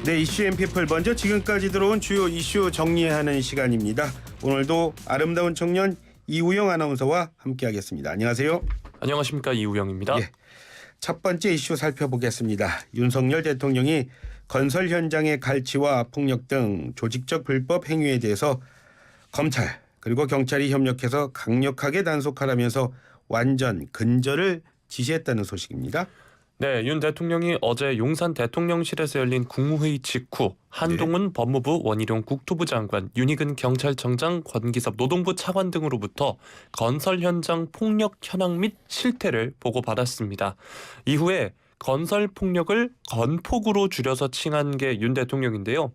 네, 이슈 앤피플 먼저 지금까지 들어온 주요 이슈 정리하는 시간입니다. 오늘도 아름다운 청년 이우영 아나운서와 함께하겠습니다. 안녕하세요. 안녕하십니까, 이우영입니다. 예, 첫 번째 이슈 살펴보겠습니다. 윤석열 대통령이 건설 현장의 갈취와 폭력 등 조직적 불법 행위에 대해서 검찰 그리고 경찰이 협력해서 강력하게 단속하라면서 완전 근절을 지시했다는 소식입니다. 네, 윤 대통령이 어제 용산 대통령실에서 열린 국무회의 직후 한동훈 법무부 원희룡 국토부 장관, 윤희근 경찰청장, 권기섭 노동부 차관 등으로부터 건설 현장 폭력 현황 및 실태를 보고받았습니다. 이후에 건설 폭력을 건폭으로 줄여서 칭한 게 윤 대통령인데요.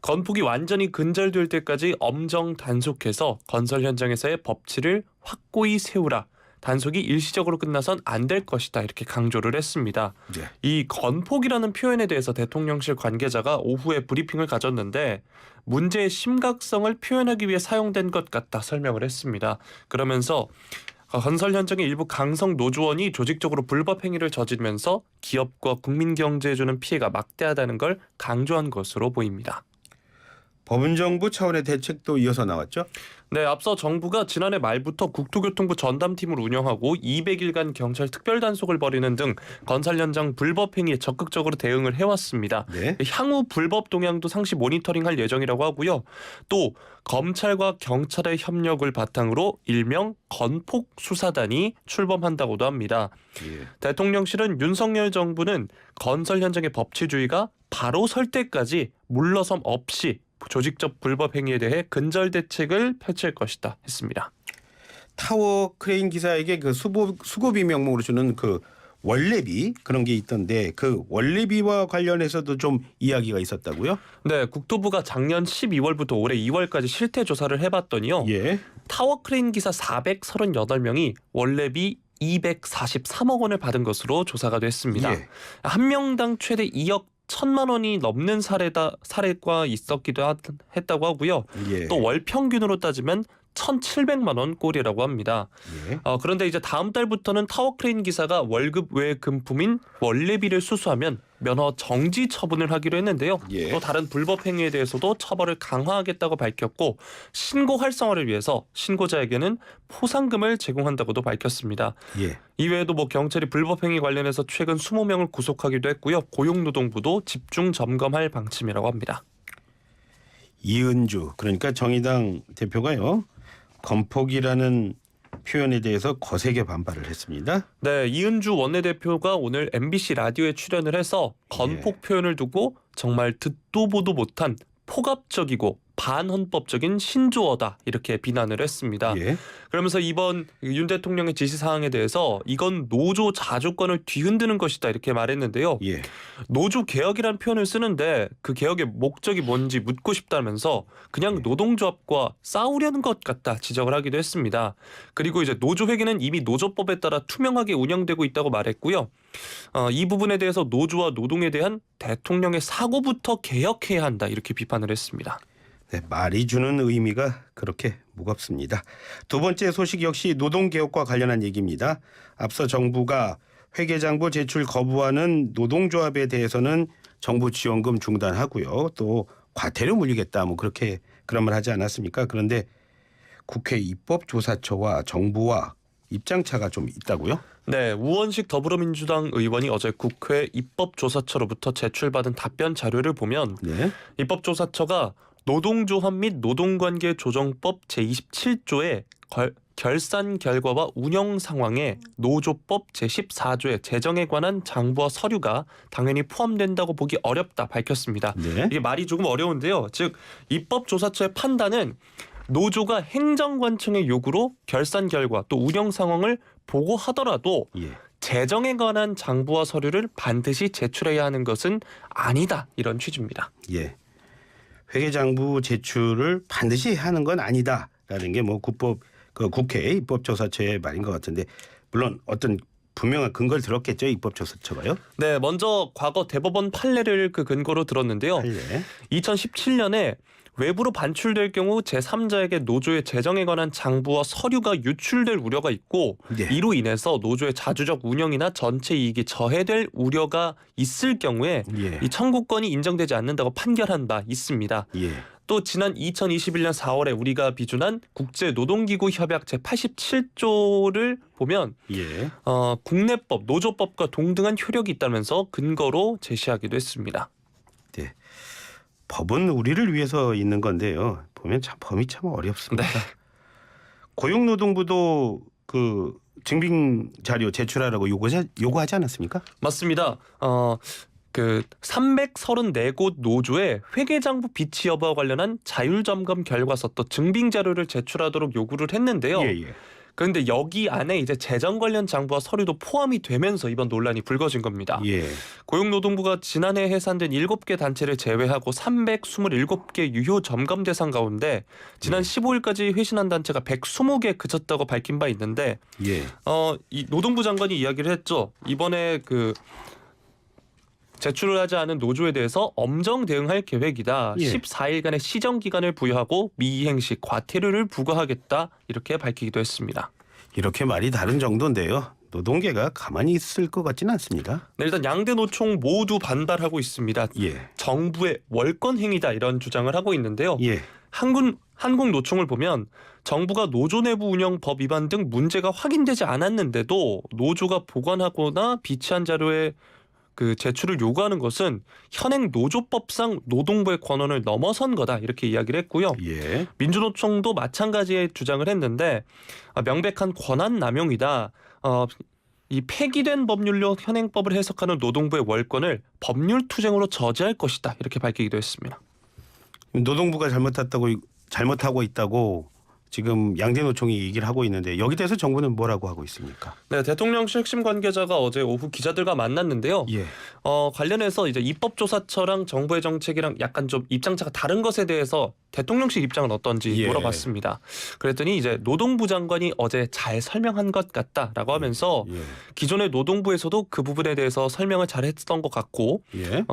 건폭이 완전히 근절될 때까지 엄정 단속해서 건설 현장에서의 법치를 확고히 세우라. 단속이 일시적으로 끝나선 안 될 것이다, 이렇게 강조를 했습니다. 네. 이 건폭이라는 표현에 대해서 대통령실 관계자가 오후에 브리핑을 가졌는데 문제의 심각성을 표현하기 위해 사용된 것 같다 설명을 했습니다. 그러면서 건설 현장의 일부 강성 노조원이 조직적으로 불법 행위를 저지르면서 기업과 국민 경제에 주는 피해가 막대하다는 걸 강조한 것으로 보입니다. 법원정부 차원의 대책도 이어서 나왔죠? 네, 앞서 정부가 지난해 말부터 국토교통부 전담팀을 운영하고 200일간 경찰 특별단속을 벌이는 등 건설 현장 불법 행위에 적극적으로 대응을 해왔습니다. 네. 향후 불법 동향도 상시 모니터링할 예정이라고 하고요. 또 검찰과 경찰의 협력을 바탕으로 일명 건폭 수사단이 출범한다고도 합니다. 예. 대통령실은 윤석열 정부는 건설 현장의 법치주의가 바로 설 때까지 물러섬 없이 조직적 불법 행위에 대해 근절 대책을 펼칠 것이다 했습니다. 타워 크레인 기사에게 그 수고비 명목으로 주는 그 원래비 그런 게 있던데 그 원래비와 관련해서도 좀 이야기가 있었다고요? 네, 국토부가 작년 12월부터 올해 2월까지 실태 조사를 해봤더니요. 예. 타워 크레인 기사 438명이 원래비 243억 원을 받은 것으로 조사가 됐습니다. 예. 한 명당 최대 2억 1천만 원이 넘는 사례가 있었기도 했다고 하고요. 예. 또 월 평균으로 따지면 1,700만 원 꼴이라고 합니다. 예. 그런데 이제 다음 달부터는 타워 크레인 기사가 월급 외 금품인 원래비를 수수하면 면허 정지 처분을 하기로 했는데요. 예. 또 다른 불법 행위에 대해서도 처벌을 강화하겠다고 밝혔고 신고 활성화를 위해서 신고자에게는 포상금을 제공한다고도 밝혔습니다. 예. 이외에도 경찰이 불법 행위 관련해서 최근 20명을 구속하기도 했고요. 고용노동부도 집중 점검할 방침이라고 합니다. 이은주 그러니까 정의당 대표가요. 건폭이라는 표현에 대해서 거세게 반발을 했습니다. 네, 이은주 원내대표가 오늘 MBC 라디오에 출연을 해서 건폭 표현을 두고 정말 듣도 보도 못한 폭압적이고 반헌법적인 신조어다 이렇게 비난을 했습니다. 예. 그러면서 이번 윤 대통령의 지시사항에 대해서 이건 노조 자주권을 뒤흔드는 것이다 이렇게 말했는데요. 예. 노조 개혁이라는 표현을 쓰는데 그 개혁의 목적이 뭔지 묻고 싶다면서 그냥 노동조합과 싸우려는 것 같다 지적을 하기도 했습니다. 그리고 이제 노조회계는 이미 노조법에 따라 투명하게 운영되고 있다고 말했고요. 이 부분에 대해서 노조와 노동에 대한 대통령의 사고부터 개혁해야 한다 이렇게 비판을 했습니다. 네, 말이 주는 의미가 그렇게 무겁습니다. 두 번째 소식 역시 노동개혁과 관련한 얘기입니다. 앞서 정부가 회계장부 제출 거부하는 노동조합에 대해서는 정부 지원금 중단하고요. 또 과태료 물리겠다 그렇게 그런 말 하지 않았습니까? 그런데 국회 입법조사처와 정부와 입장차가 좀 있다고요? 네, 우원식 더불어민주당 의원이 어제 국회 입법조사처로부터 제출받은 답변 자료를 보면 네. 입법조사처가 노동조합 및 노동관계조정법 제27조의 결산 결과와 운영 상황에 노조법 제14조의 재정에 관한 장부와 서류가 당연히 포함된다고 보기 어렵다 밝혔습니다. 네. 이게 말이 조금 어려운데요. 즉 입법조사처의 판단은 노조가 행정관청의 요구로 결산 결과 또 운영 상황을 보고하더라도 예. 재정에 관한 장부와 서류를 반드시 제출해야 하는 것은 아니다 이런 취지입니다. 예. 회계장부 제출을 반드시 하는 건 아니다라는 게 국회 입법조사처의 말인 것 같은데 물론 어떤 분명한 근거를 들었겠죠 입법조사처가요? 네, 먼저 과거 대법원 판례를 그 근거로 들었는데요. 판례. 2017년에 외부로 반출될 경우 제3자에게 노조의 재정에 관한 장부와 서류가 유출될 우려가 있고 네. 이로 인해서 노조의 자주적 운영이나 전체 이익이 저해될 우려가 있을 경우에 예. 이 청구권이 인정되지 않는다고 판결한 바 있습니다. 예. 또 지난 2021년 4월에 우리가 비준한 국제노동기구 협약 제87조를 보면 예. 국내법, 노조법과 동등한 효력이 있다면서 근거로 제시하기도 했습니다. 네. 법은 우리를 위해서 있는 건데요. 보면 참 범이 참 어렵습니다. 네. 고용노동부도 그 증빙 자료 제출하라고 요구하지 않았습니까? 맞습니다. 그 334곳 노조의 회계장부 비치 여부와 관련한 자율점검 결과서 또 증빙 자료를 제출하도록 요구를 했는데요. 예. 그런데 여기 안에 이제 재정 관련 장부와 서류도 포함이 되면서 이번 논란이 불거진 겁니다. 예. 고용노동부가 지난해 해산된 7개 단체를 제외하고 327개 유효 점검 대상 가운데 지난 15일까지 회신한 단체가 120개 그쳤다고 밝힌 바 있는데 예. 이 노동부 장관이 이야기를 했죠. 이번에 그 제출을 하지 않은 노조에 대해서 엄정 대응할 계획이다. 예. 14일간의 시정 기간을 부여하고 미이행 시 과태료를 부과하겠다. 이렇게 밝히기도 했습니다. 이렇게 말이 다른 정도인데요. 노동계가 가만히 있을 것 같지는 않습니다. 네, 일단 양대 노총 모두 반발하고 있습니다. 예. 정부의 월권 행위다 이런 주장을 하고 있는데요. 예. 한국노총을 보면 정부가 노조 내부 운영 법 위반 등 문제가 확인되지 않았는데도 노조가 보관하거나 비치한 자료에 그 제출을 요구하는 것은 현행 노조법상 노동부의 권한을 넘어선 거다 이렇게 이야기를 했고요. 예. 민주노총도 마찬가지의 주장을 했는데 명백한 권한 남용이다. 이 폐기된 법률로 현행법을 해석하는 노동부의 월권을 법률 투쟁으로 저지할 것이다 이렇게 밝히기도 했습니다. 노동부가 잘못하고 있다고 지금 양대노총이 얘기를 하고 있는데 여기 대해서 정부는 뭐라고 하고 있습니까? 네, 대통령실 핵심 관계자가 어제 오후 기자들과 만났는데요. 예. 관련해서 이제 입법조사처랑 정부의 정책이랑 약간 좀 입장차가 다른 것에 대해서 대통령실 입장은 어떤지 예. 물어봤습니다. 그랬더니 이제 노동부 장관이 어제 잘 설명한 것 같다라고 하면서 예. 기존의 노동부에서도 그 부분에 대해서 설명을 잘 했던 것 같고 예.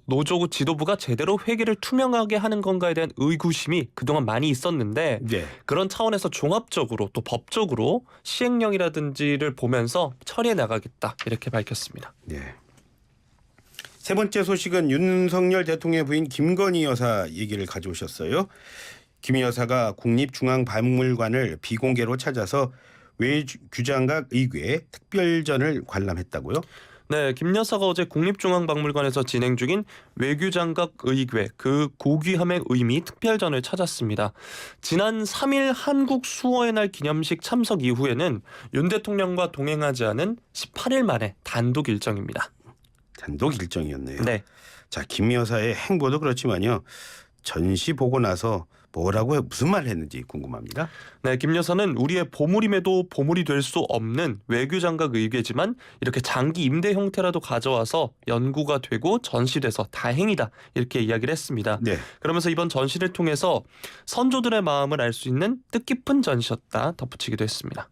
노조 지도부가 제대로 회계를 투명하게 하는 건가에 대한 의구심이 그동안 많이 있었는데 네. 그런 차원에서 종합적으로 또 법적으로 시행령이라든지를 보면서 처리해 나가겠다 이렇게 밝혔습니다. 네. 세 번째 소식은 윤석열 대통령의 부인 김건희 여사 얘기를 가져오셨어요. 김 여사가 국립중앙박물관을 비공개로 찾아서 외교장관 의궤 특별전을 관람했다고요? 네, 김 여사가 어제 국립중앙박물관에서 진행 중인 외교장각 의궤 그 고귀함의 의미 특별전을 찾았습니다. 지난 3일 한국 수호의 날 기념식 참석 이후에는 윤 대통령과 동행하지 않은 18일 만에 단독 일정입니다. 단독 일정이었네요. 네. 자, 김 여사의 행보도 그렇지만요. 전시 보고 나서 뭐라고 무슨 말을 했는지 궁금합니다. 네, 김 여사는 우리의 보물임에도 보물이 될 수 없는 외교장각 의궤지만 이렇게 장기 임대 형태라도 가져와서 연구가 되고 전시돼서 다행이다 이렇게 이야기를 했습니다. 네. 그러면서 이번 전시를 통해서 선조들의 마음을 알 수 있는 뜻깊은 전시였다 덧붙이기도 했습니다.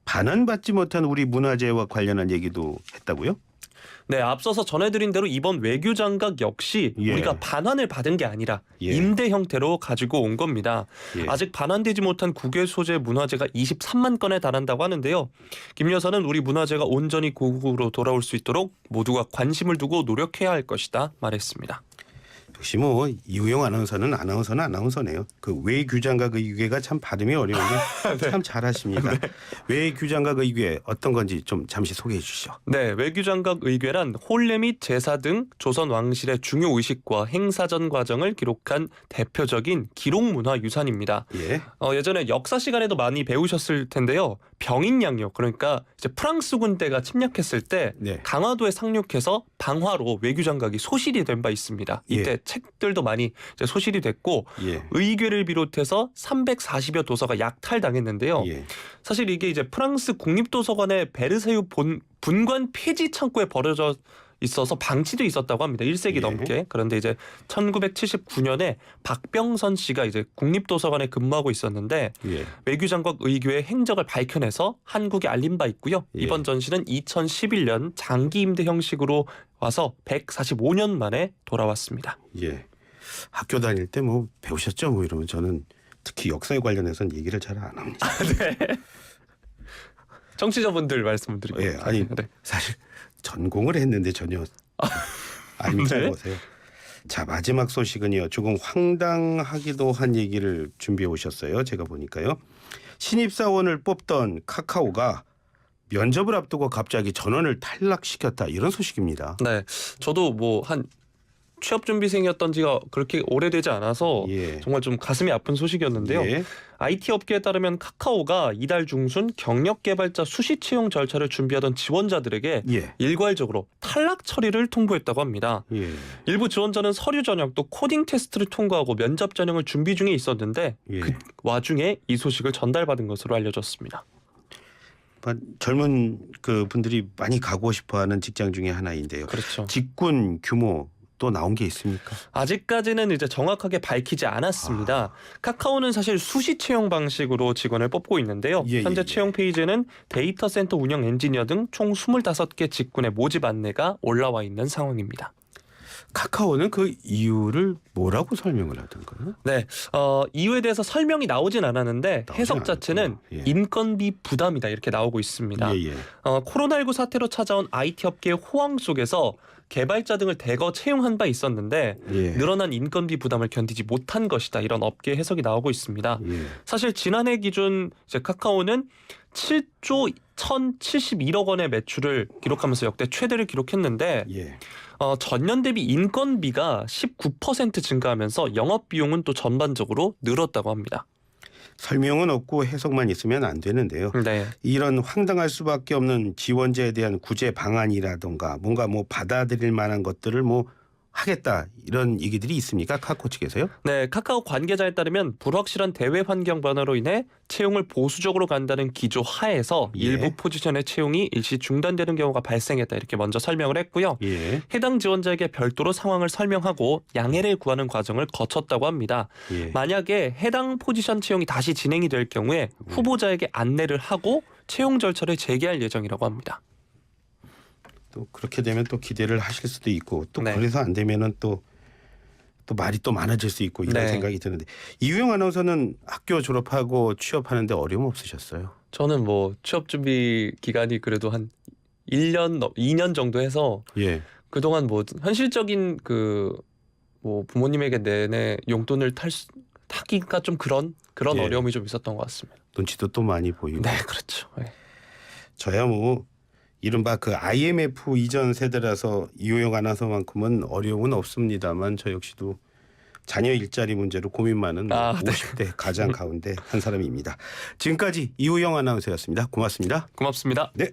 반환받지 못한 우리 문화재와 관련한 얘기도 했다고요? 네, 앞서서 전해드린 대로 이번 외교장각 역시 예. 우리가 반환을 받은 게 아니라 예. 임대 형태로 가지고 온 겁니다. 예. 아직 반환되지 못한 국외 소재 문화재가 23만 건에 달한다고 하는데요. 김 여사는 우리 문화재가 온전히 고국으로 돌아올 수 있도록 모두가 관심을 두고 노력해야 할 것이다 말했습니다. 역시 뭐 이우영 아나운서는 아나운서네요. 그 외교장각 의궤가 참 발음이 어려운데 네. 참 잘하십니다. 외교장각 의궤 어떤 건지 좀 잠시 소개해 주시죠. 네, 외교장각 의궤란 혼례 및 제사 등 조선 왕실의 중요 의식과 행사전 과정을 기록한 대표적인 기록문화 유산입니다. 예. 예전에 역사 시간에도 많이 배우셨을 텐데요. 병인양요. 그러니까 이제 프랑스 군대가 침략했을 때 네. 강화도에 상륙해서 방화로 외교장각이 소실이 된 바 있습니다. 이때 책들도 많이 이제 소실이 됐고 예. 의궤를 비롯해서 340여 도서가 약탈당했는데요. 예. 사실 이게 이제 프랑스 국립도서관의 베르세유 분관 폐지 창고에 버려져 있어서 방치도 있었다고 합니다. 1세기 예. 넘게. 그런데 이제 1979년에 박병선 씨가 이제 국립도서관에 근무하고 있었는데 예. 외교장각 의궤의 행적을 밝혀내서 한국에 알린 바 있고요. 예. 이번 전시는 2011년 장기 임대 형식으로 와서 145년 만에 돌아왔습니다. 예. 학교 다닐 때 뭐 배우셨죠? 뭐 이러면 저는 특히 역사에 관련해서는 얘기를 잘 안 합니다. 네. 청취자분들 말씀드릴게요. 예, 아니 네. 사실 전공을 했는데 전혀 아닙니다. 네. 보세요. 자, 마지막 소식은요. 조금 황당하기도 한 얘기를 준비해 오셨어요. 제가 보니까요. 신입사원을 뽑던 카카오가 면접을 앞두고 갑자기 전원을 탈락시켰다. 이런 소식입니다. 네, 저도 뭐 한 취업 준비생이었던 지가 그렇게 오래되지 않아서 예. 정말 좀 가슴이 아픈 소식이었는데요. 예. IT 업계에 따르면 카카오가 이달 중순 경력 개발자 수시 채용 절차를 준비하던 지원자들에게 예. 일괄적으로 탈락 처리를 통보했다고 합니다. 예. 일부 지원자는 서류 전형 또 코딩 테스트를 통과하고 면접 전형을 준비 중에 있었는데 예. 그 와중에 이 소식을 전달받은 것으로 알려졌습니다. 젊은 그 분들이 많이 가고 싶어하는 직장 중에 하나인데요. 그렇죠. 직군 규모 또 나온 게 있습니까? 아직까지는 이제 정확하게 밝히지 않았습니다. 카카오는 사실 수시 채용 방식으로 직원을 뽑고 있는데요. 예, 현재 예, 예. 채용 페이지에는 데이터 센터 운영 엔지니어 등 총 25개 직군의 모집 안내가 올라와 있는 상황입니다. 카카오는 그 이유를 뭐라고 설명을 하던가요? 네, 이유에 대해서 설명이 나오진 않았는데 나오진 해석 자체는 않았구나. 예. 인건비 부담이다 이렇게 나오고 있습니다. 예, 예. 코로나19 사태로 찾아온 IT 업계의 호황 속에서 개발자 등을 대거 채용한 바 있었는데 예. 늘어난 인건비 부담을 견디지 못한 것이다. 이런 업계 해석이 나오고 있습니다. 예. 사실 지난해 기준 이제 카카오는 7조 1,071억 원의 매출을 기록하면서 역대 최대를 기록했는데 예. 전년 대비 인건비가 19% 증가하면서 영업 비용은 또 전반적으로 늘었다고 합니다. 설명은 없고 해석만 있으면 안 되는데요. 네. 이런 황당할 수밖에 없는 지원자에 대한 구제 방안이라던가 뭔가 뭐 받아들일 만한 것들을 뭐 하겠다 이런 얘기들이 있습니까? 카카오 측에서요? 네, 카카오 관계자에 따르면 불확실한 대외 환경 변화로 인해 채용을 보수적으로 간다는 기조 하에서 예. 일부 포지션의 채용이 일시 중단되는 경우가 발생했다 이렇게 먼저 설명을 했고요. 예. 해당 지원자에게 별도로 상황을 설명하고 양해를 구하는 과정을 거쳤다고 합니다. 예. 만약에 해당 포지션 채용이 다시 진행이 될 경우에 후보자에게 안내를 하고 채용 절차를 재개할 예정이라고 합니다. 또 그렇게 되면 또 기대를 하실 수도 있고 또 네. 그래서 안 되면은 또 말이 또 많아질 수 있고 이런 네. 생각이 드는데 이유영 아나운서는 학교 졸업하고 취업하는데 어려움 없으셨어요? 저는 뭐 취업 준비 기간이 그래도 한 2년 정도 해서 예. 그동안 뭐 현실적인 그 뭐 부모님에게 내내 용돈을 타기가 좀 그런 예. 어려움이 좀 있었던 것 같습니다. 눈치도 또 많이 보이고. 네, 그렇죠. 네. 저야 뭐 이른바 그 IMF 이전 세대라서 이호영 아나운서만큼은 어려움은 없습니다만 저 역시도 자녀 일자리 문제로 고민 많은 네. 50대 가장 가운데 한 사람입니다. 지금까지 이호영 아나운서였습니다. 고맙습니다. 고맙습니다. 네.